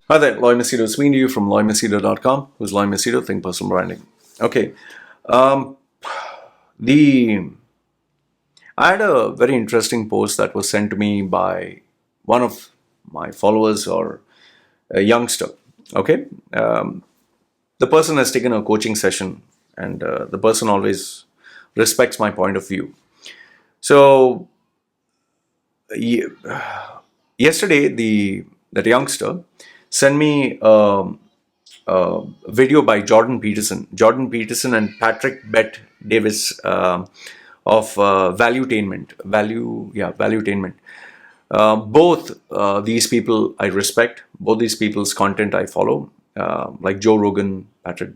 Hi there, Loy Machedo speaking to you from loymachedo.com. Who's Loy Machedo? Think Personal Branding. Okay. Um, the I had a very interesting post that was sent to me by one of my followers or a youngster. Okay. The person has taken a coaching session, and the person always respects my point of view. So ye- yesterday, that youngster sent me video by Jordan Peterson and Patrick Bet Davis of Valuetainment. Both these people I respect. Both these people's content I follow, like Joe Rogan, Patrick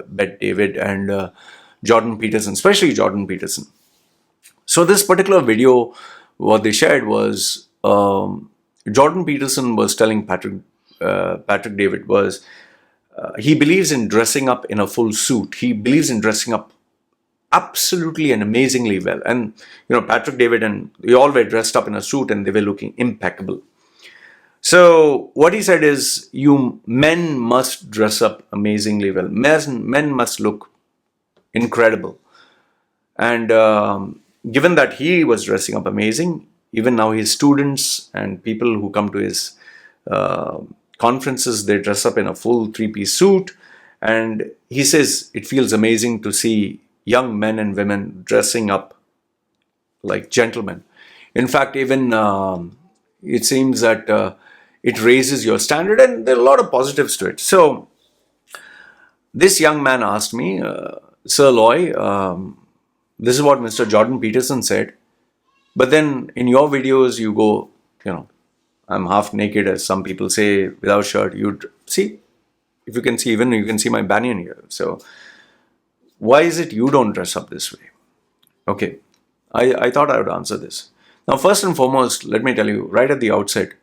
Bet David, and Jordan Peterson, especially Jordan Peterson. So this particular video, what they shared was Jordan Peterson was telling Patrick David was he believes in dressing up in a full suit. He believes in dressing up absolutely and amazingly well. And Patrick David and they all were dressed up in a suit and they were looking impeccable. So what he said is, you men must dress up amazingly well. Men must look incredible. And given that he was dressing up amazing, even now his students and people who come to his uh, conferences, they dress up in a full three-piece suit. And he says it feels amazing to see young men and women dressing up like gentlemen. In fact, even it seems that it raises your standard, and there are a lot of positives to it. So this young man asked me, Sir Loy, this is what Mr. Jordan Peterson said. But then in your videos, you go, I'm half naked, as some people say, without shirt. You'd see, if you can see, even you can see my banyan here. So why is it you don't dress up this way? Okay, I thought I would answer this. Now, first and foremost, let me tell you right at the outset,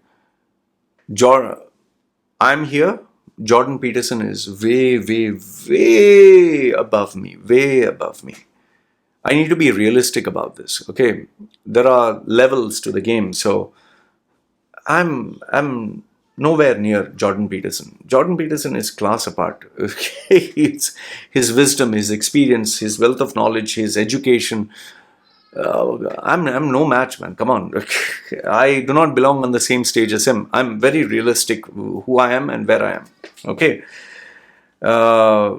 I'm here. Jordan Peterson is way, way, way above me, way above me. I need to be realistic about this. Okay, there are levels to the game, so I'm nowhere near Jordan Peterson. Jordan Peterson is class apart. It's his wisdom, his experience, his wealth of knowledge, his education. I'm no match, man. Come on, I do not belong on the same stage as him. I'm very realistic who I am and where I am. Okay. Uh,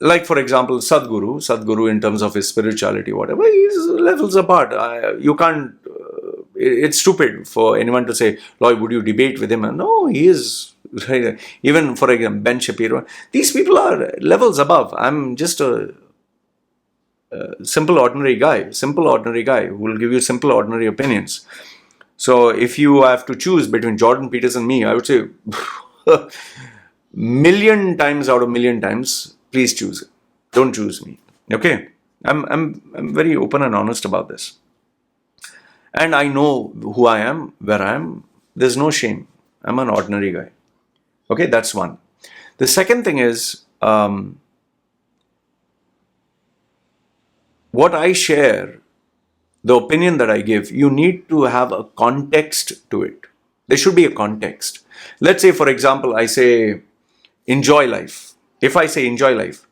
like for example, Sadhguru in terms of his spirituality, whatever, he's levels apart. You can't. It's stupid for anyone to say, Lloyd, would you debate with him? And no, he is. Right. Even for example, Ben Shapiro. These people are levels above. I'm just a simple, ordinary guy who will give you simple, ordinary opinions. So if you have to choose between Jordan Peterson and me, I would say, million times out of million times, please choose it. Don't choose me. Okay, I'm very open and honest about this, and I know who I am, where I am. There's no shame. I'm an ordinary guy. Okay, that's one. The second thing is, what I share, the opinion that I give, you need to have a context to it. There should be a context. Let's say, for example, I say, enjoy life. If I say enjoy life,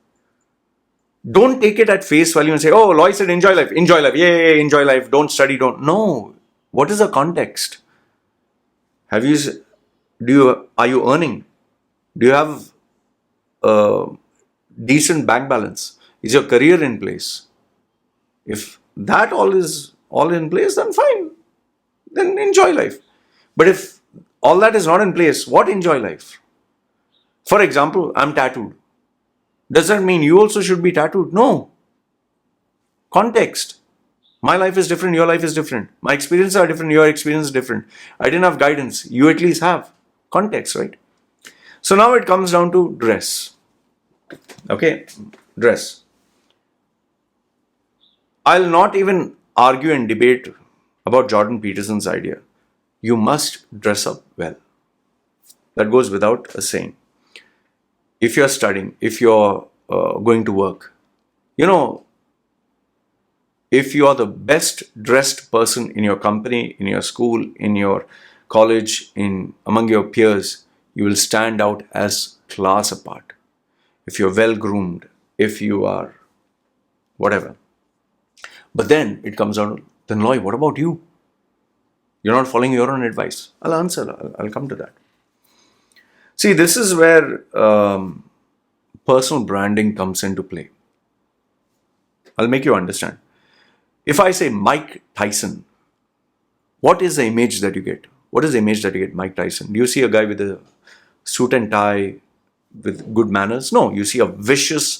don't take it at face value and say, oh, Loy said enjoy life, yay, enjoy life, don't study, don't. No. What is the context? Are you earning? Do you have a decent bank balance? Is your career in place? If that all is all in place, then fine. Then enjoy life. But if all that is not in place, what enjoy life? For example, I'm tattooed. Does that mean you also should be tattooed? No. Context. My life is different, your life is different. My experiences are different, your experience is different. I didn't have guidance. You at least have context, right? So now it comes down to dress. Okay, dress. I'll not even argue and debate about Jordan Peterson's idea. You must dress up well. That goes without a saying. If you're studying, if you're going to work, if you are the best dressed person in your company, in your school, in your college, in among your peers, you will stand out as class apart. If you're well groomed, if you are whatever. But then it comes out, then Loy, what about you? You're not following your own advice. I'll answer, I'll come to that. See, this is where personal branding comes into play. I'll make you understand. If I say Mike Tyson, what is the image that you get? What is the image that you get, Mike Tyson? Do you see a guy with a suit and tie with good manners? No, you see a vicious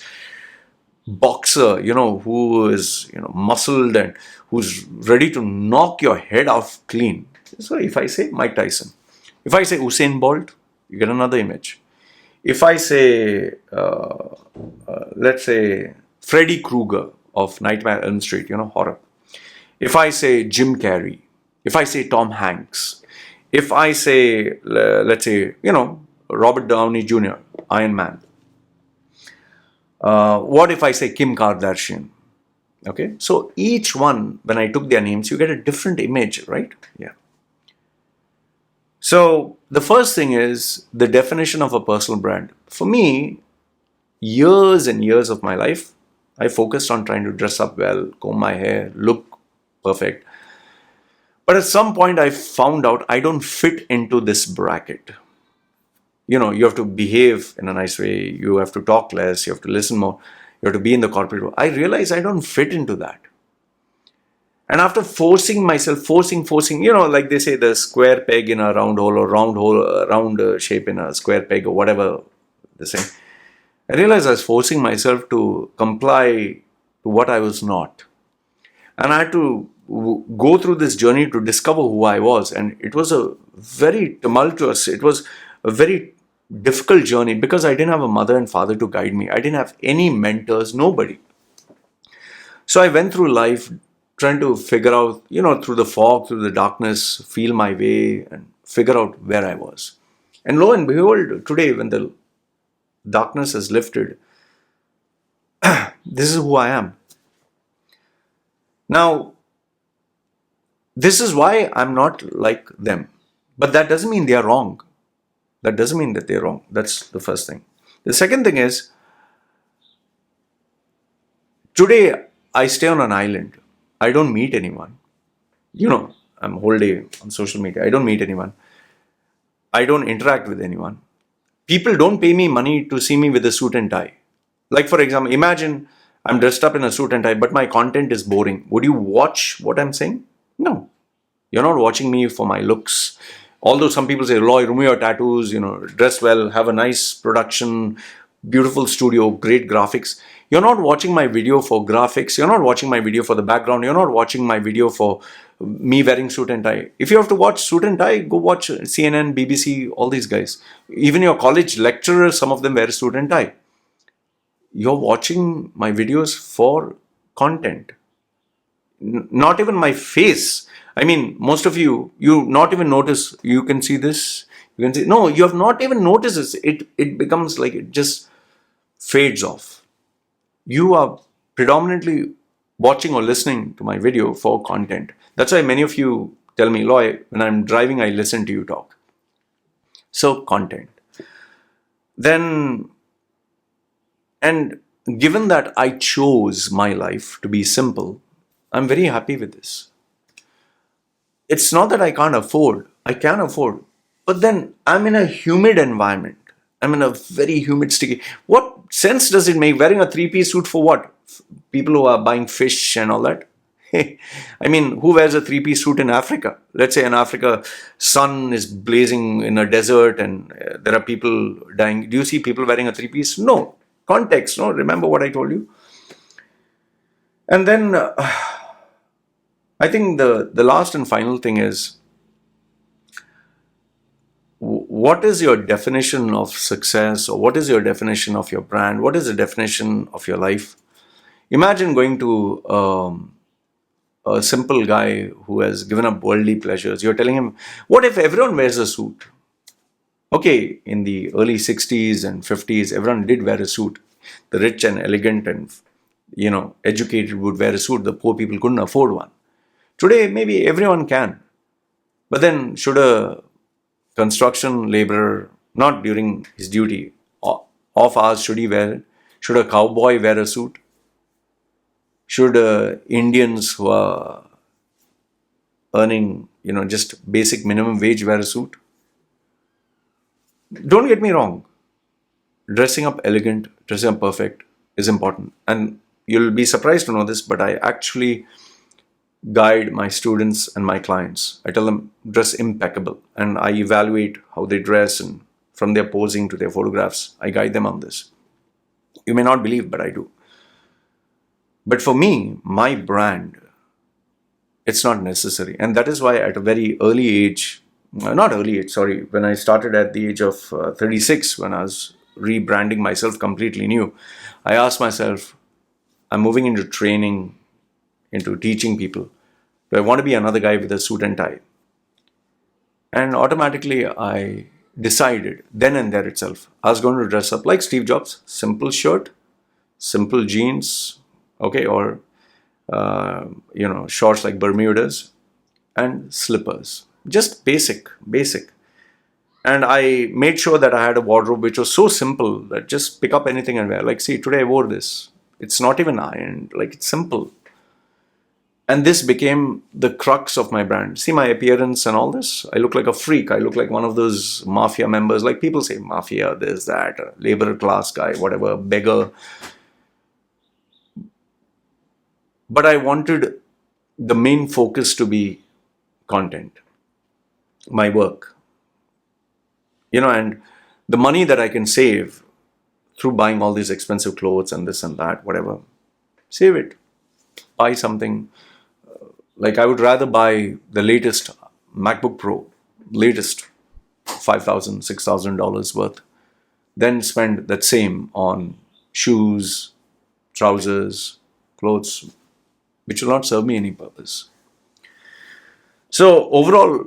boxer, who is, muscled and who's ready to knock your head off clean. So if I say Mike Tyson, if I say Usain Bolt, you get another image. If I say, let's say, Freddy Krueger of Nightmare on Elm Street, horror. If I say Jim Carrey, if I say Tom Hanks, if I say, let's say, Robert Downey Jr., Iron Man. What if I say Kim Kardashian? Okay, so each one, when I took their names, you get a different image, right? Yeah. So the first thing is the definition of a personal brand. For me, years and years of my life, I focused on trying to dress up well, comb my hair, look perfect. But at some point, I found out I don't fit into this bracket. You have to behave in a nice way. You have to talk less. You have to listen more. You have to be in the corporate world. I realized I don't fit into that. And after forcing myself, forcing, like they say, the square peg in a round hole or round shape in a square peg or whatever they say. I realized I was forcing myself to comply to what I was not. And I had to go through this journey to discover who I was. And it was a very tumultuous, it was a very difficult journey because I didn't have a mother and father to guide me. I didn't have any mentors, nobody. So I went through life trying to figure out, through the fog, through the darkness, feel my way and figure out where I was. And lo and behold, today when the darkness has lifted, this is who I am. Now, this is why I'm not like them. But that doesn't mean they are wrong. That doesn't mean that they're wrong. That's the first thing. The second thing is, today I stay on an island. I don't meet anyone. I'm whole day on social media. I don't meet anyone. I don't interact with anyone. People don't pay me money to see me with a suit and tie. Like, for example, imagine I'm dressed up in a suit and tie, but my content is boring. Would you watch what I'm saying? No. You're not watching me for my looks. Although some people say, Loy, remove your tattoos, dress well, have a nice production, beautiful studio, great graphics. You're not watching my video for graphics. You're not watching my video for the background. You're not watching my video for me wearing suit and tie. If you have to watch suit and tie, go watch CNN, BBC, all these guys. Even your college lecturers, some of them wear suit and tie. You're watching my videos for content. Not even my face. I mean, most of you not even notice. You can see this. You can see. No, you have not even noticed this. It becomes like it just fades off. You are predominantly watching or listening to my video for content. That's why many of you tell me, Loy, when I'm driving, I listen to you talk. So, content. Then, and given that I chose my life to be simple, I'm very happy with this. It's not that I can't afford. I can afford. But then I'm in a humid environment. I'm in a very humid, sticky. What sense does it make wearing a three-piece suit for what? People who are buying fish and all that? I mean, who wears a three-piece suit in Africa? Let's say in Africa, sun is blazing in a desert and there are people dying. Do you see people wearing a three-piece? No. Context, no? Remember what I told you? And then I think the last and final thing is, what is your definition of success, or what is your definition of your brand? What is the definition of your life? Imagine going to a simple guy who has given up worldly pleasures. You're telling him, what if everyone wears a suit? Okay, in the early 60s and 50s, everyone did wear a suit. The rich and elegant and, educated would wear a suit. The poor people couldn't afford one. Today, maybe everyone can. But then should a construction laborer not during his duty. Off hours, should he wear it? Should a cowboy wear a suit? Should Indians who are earning, just basic minimum wage wear a suit? Don't get me wrong. Dressing up elegant, dressing up perfect is important. And you'll be surprised to know this, but I actually guide my students and my clients. I tell them dress impeccable, and I evaluate how they dress, and from their posing to their photographs, I guide them on this. You may not believe, but I do. But for me, my brand, it's not necessary. And that is why at a very early age, not early age, sorry, when I started at the age of 36, when I was rebranding myself completely new, I asked myself, I'm moving into training, into teaching people. Do I want to be another guy with a suit and tie? And automatically I decided then and there itself, I was going to dress up like Steve Jobs, simple shirt, simple jeans, okay, or shorts like Bermudas and slippers. Just basic. And I made sure that I had a wardrobe which was so simple that just pick up anything and wear. Like, see, today I wore this. It's not even ironed. Like, it's simple. And this became the crux of my brand. See my appearance and all this? I look like a freak. I look like one of those mafia members. Like people say, mafia, this, that, labor class guy, whatever, beggar. But I wanted the main focus to be content, my work. And the money that I can save through buying all these expensive clothes and this and that, whatever, save it. Buy something. Like I would rather buy the latest MacBook Pro, latest $5,000, $6,000 worth, than spend that same on shoes, trousers, clothes, which will not serve me any purpose. So overall,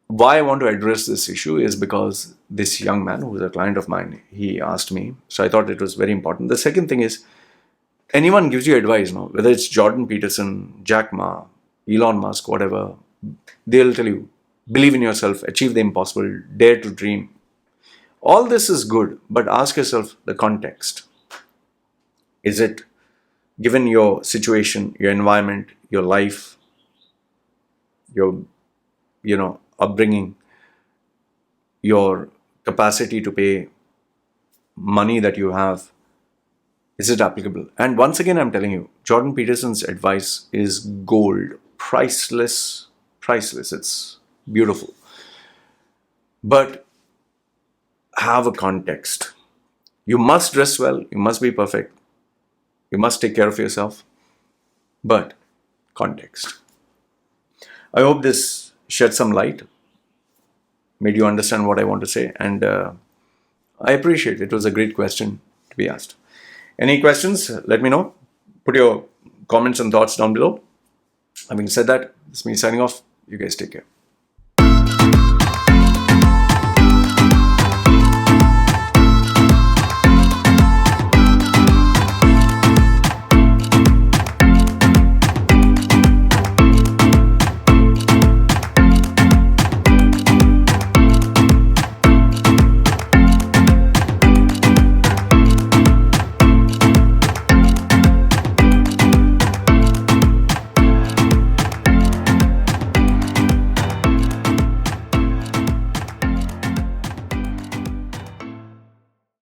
why I want to address this issue is because this young man, who is a client of mine, he asked me. So I thought it was very important. The second thing is, anyone gives you advice, whether it's Jordan Peterson, Jack Ma, Elon Musk, whatever, they'll tell you, believe in yourself, achieve the impossible, dare to dream. All this is good, but ask yourself the context. Is it, given your situation, your environment, your life, your, upbringing, your capacity to pay money that you have, is it applicable? And once again, I'm telling you, Jordan Peterson's advice is gold, priceless. It's beautiful. But have a context. You must dress well. You must be perfect. You must take care of yourself. But context. I hope this shed some light, made you understand what I want to say. And I appreciate it. It was a great question to be asked. Any questions? Let me know. Put your comments and thoughts down below. Having said that, it's me signing off. You guys take care.